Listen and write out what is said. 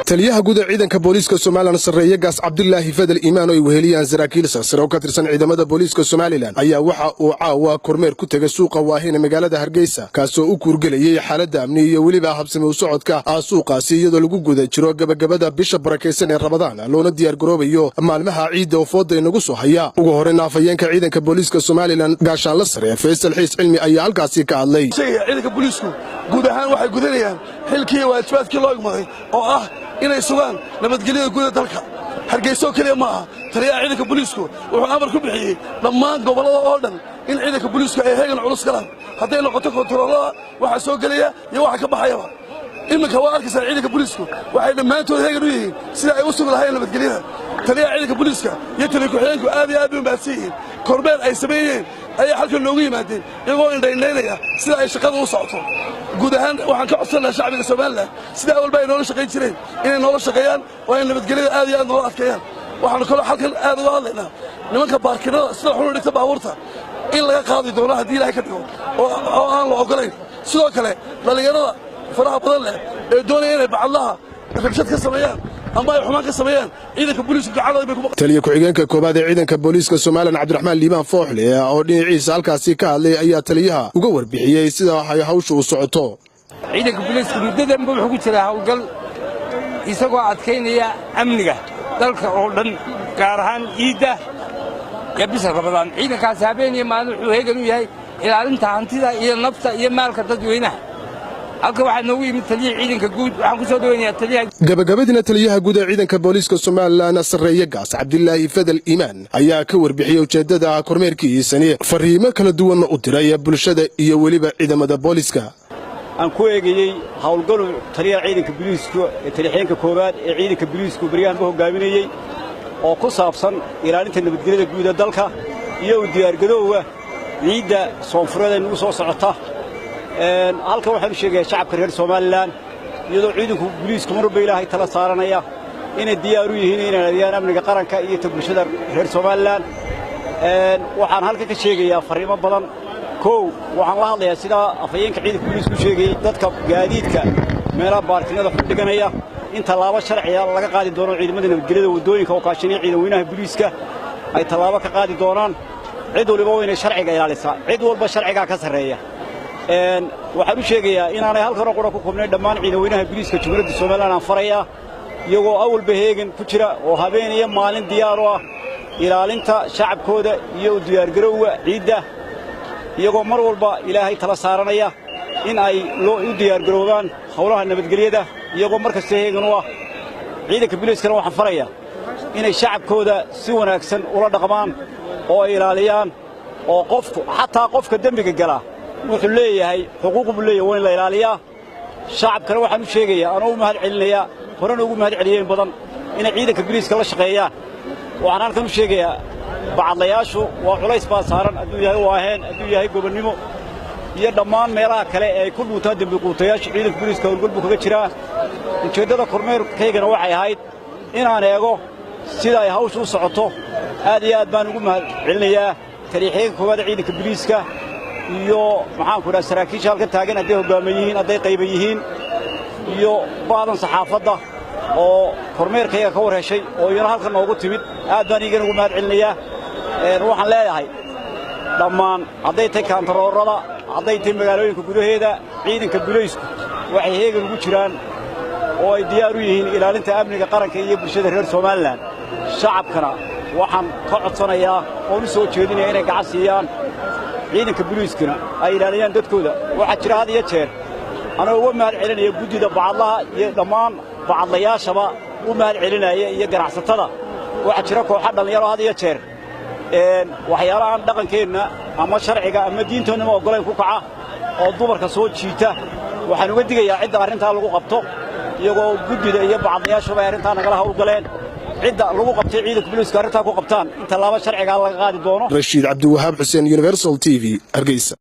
taliyaha guud ee ciidanka booliiska Soomaaliland sareeye gaas Cabdullaahi Fadal Iimaan oo weheliyaan saraakiil sare oo ka tirsan ciidamada booliiska Soomaaliland ayaa waxa uu caawa kormeer ku tagay suuqa Waaheen magaalada Hargeysa kaasoo u kurgalayay xaaladda amni iyo waliba habsami u socodka suuqaasi iyadoo lagu guda jiro gabagabada bisha barakeysan ee Ramadaan loona diyaar garoobayo maalmaha ciidda oo fooda inagu soo haya ugu horreyn afayeenka ciidanka booliiska Soomaaliland gaashaan la sare Faysal Xiis Cilmi ayaa halkaasi ka hadlay ciidanka booliisku guud ahaan waxay gudanayaan xilkii waajibaadkii loo igmaday oo ah inay sugaan nabadgelyada guud ee dalka Hargeysa kaliya ma aha taliyaha ciidanka booliisku wuxuu amar ku bixiyay dhammaan gobolada oo dhan in ciidanka booliisku ay heegan culus galaan haday noqoto kontaroolada waxa soo galaya iyo waxa ka baxayaba iminka waa arkaysan ciidanka booliisku waxay dhammaantood heegan u yihiin sida ay u sugi lahaayeen nabadgelyada taliyaha ciidanka booliiska iyo taliyaha ku-xigeenku aad iyo aad u baahsiin kormeer ay sameeyeen ay halkan loogu yimaadeen iyagoo indhaynaya sida ay shaqada u socoto guud ahaan waxaan ka codsanayaa shacbiga Soomaaliland sida walba ay nolol shaqeyn jireen inay nolol shaqeeyaan oo ay nabadgelyada aad iyo aad nolol adkeeyaan waxaan kale halkan aad uga hadlaynaa nimanka baarkinada sida xulun dhigta baabuurta in laga qaadi doono haddii Ilaahay ka dhigo oo aan la ogolayn sidoo kale dhalinyarada faraha badan leh ee doonaya inay bacalaha rabshad ka sameeyaan ama ay xumaan ka sameeyaan ciidanka booliisku gacanta bay ku taliyaha ku-xigeenka koobaad ee ciidanka booliiska Soomaaliland Cabdiraxmaan Liibaan Fooxle oo dhinaciisa halkaasi ka hadlay ayaa taliyaha uga warbixiyay sida ay hawshu u socoto ciidanka booliisku muddadan wuxuu ku jiraa hawlgal isagoo adkeynaya amniga dalka oo dhan gaar ahaan ciidda iyo bisha Ramadaan ciidankaas habeenimo maalin wuxuu heegan u yahay ilaalinta hantida iyo nafta iyo maalka dadweynaha halka waxa noogu yimid taliyaha ciidanka guud waxaan ku soo dhaweynayaa taliyaha gabagabadina taliyaha guud ee ciidanka booliiska Soomaaliland sareeye gaas Cabdullaahi Fadal Iimaan ayaa ka warbixiyay ujeedada kormeerkiisani fariimo kala duwan u diray bulshada iyo waliba ciidamada booliiska aan ku eegayay hawlgal taliyaha ciidanka booliiska ee taliyaha koobaad ee ciidanka booliiska bariyahan hogaaminayay oo ku saabsan ilaalinta nabadgelyada guud ee dalka iyo u diyaar garowga ciidda soonfureed ee nagu soo socota halka waxaan sheegay shacabka reer Soomaaliland iyadoo ciidanka booliiska marba Ilaahay tala saaranaya inay diyaar u yihiin inay ilaaliyaan amniga qaranka iyo bulshada reer Soomaaliland waxaan halka ka sheegayaa fariimo badan waxaan la hadlayaa sida afayeenka ciidanka booliisku sheegay dadka gaadiidka meelaha baarkinada ku dhiganaya in talaabo sharciya laga qaadi doono ciidamada nabadgelyada wadooyinka oo kaashanaya ciidamada booliiska ay talaabo ka qaadi doonaan cid waliba inay sharciga ilaalisaa cid walba sharciga ka sareeya waxaan u sheegayaa inaanay halkan qora ku koobnay dhammaan ciidamada booliiska Jamhuuriyadda Soomaaliland aan faraya iyagoo awal baheegan ku jira oo habeen iyo maalin diyaar u ah ilaalinta shacabkooda iyo u diyaar garowga ciidda iyagoo mar walba Ilaahay tala saaranaya in ay u diyaar garoobaan hawlaha nabadgelyada iyagoo markasta heegan u ah ciidanka booliiskana waxaan faraya inay shacabkooda si wanaagsan ula dhaqmaan oo ay ilaaliyaan oo qofka dambiga gala wuxuu leeyahay xuquuq buu leeyahay in la ilaaliyo shacabkana waxaan u sheegayaa anoo mahad celinaya horena ugu mahad celiyeen badan inay ciidanka booliiska la shaqeeyaan waxaan halkan u sheegayaa bacadlayaashu waa culays baa saaran aduu yahay Waaheen aduu yahay gobonnimo iyo dhammaan meelaha kale ee ku dhuutaa dambi quutayaasha ciidanka booliiska howlgal buu kaga jiraa ujeedada kormeerkaygana waxay ahayd inaan eego sida ay hawshu u socoto aad iyo aad baan ugu mahad celinayaa taliyaha koobaad ciidanka booliiska iyo maxaan ku dhahay saraakiisha halka taagan haday hogaamiyihiin haday qayb yihiin iyo baadan saxaafadda oo kormeerkayga ka wareeshay oo iyana halkan noogu timid aad baan iiga ugu mahad celinayaa waxaan leeyahay dhammaan haday tay kantaroorada haday tay magaalooyinka gudaheeda ciidanka booliisku waxay heegan ugu jiraan oo ay diyaar u yihiin ilaalinta amniga qaranka iyo bulshada reer Soomaaliland shacabkana waxaan ka codsanayaa oo u soo jeedinaya inay gacan siiyaan ciidanka booliiskana ay ilaaliyaan dadkooda waxa jira had iyo jeer ana uga mahad celinaya guddida bacadlaha iyo dhammaan bacadlayaashaba u mahad celinaya iyo ganacsatada waxa jira kooxo dhalinyaro had iyo jeer waxyaalaha dhaqankeena ama sharciga ama diintoona ma ogolaan ku kaca oo dumarka soo jiita waxaan uga digayaa cidda arrinta lagu qabto iyagoo guddida iyo bacadlayaashuba arrinta nagala hawlgaleen cidda lagu qabtay ciidanka booliiska arrinta ku qabtaan inta laba sharciga laga qaadi doono Rashiid Cabdiwahaab Xuseen Universal TV Hargeysa.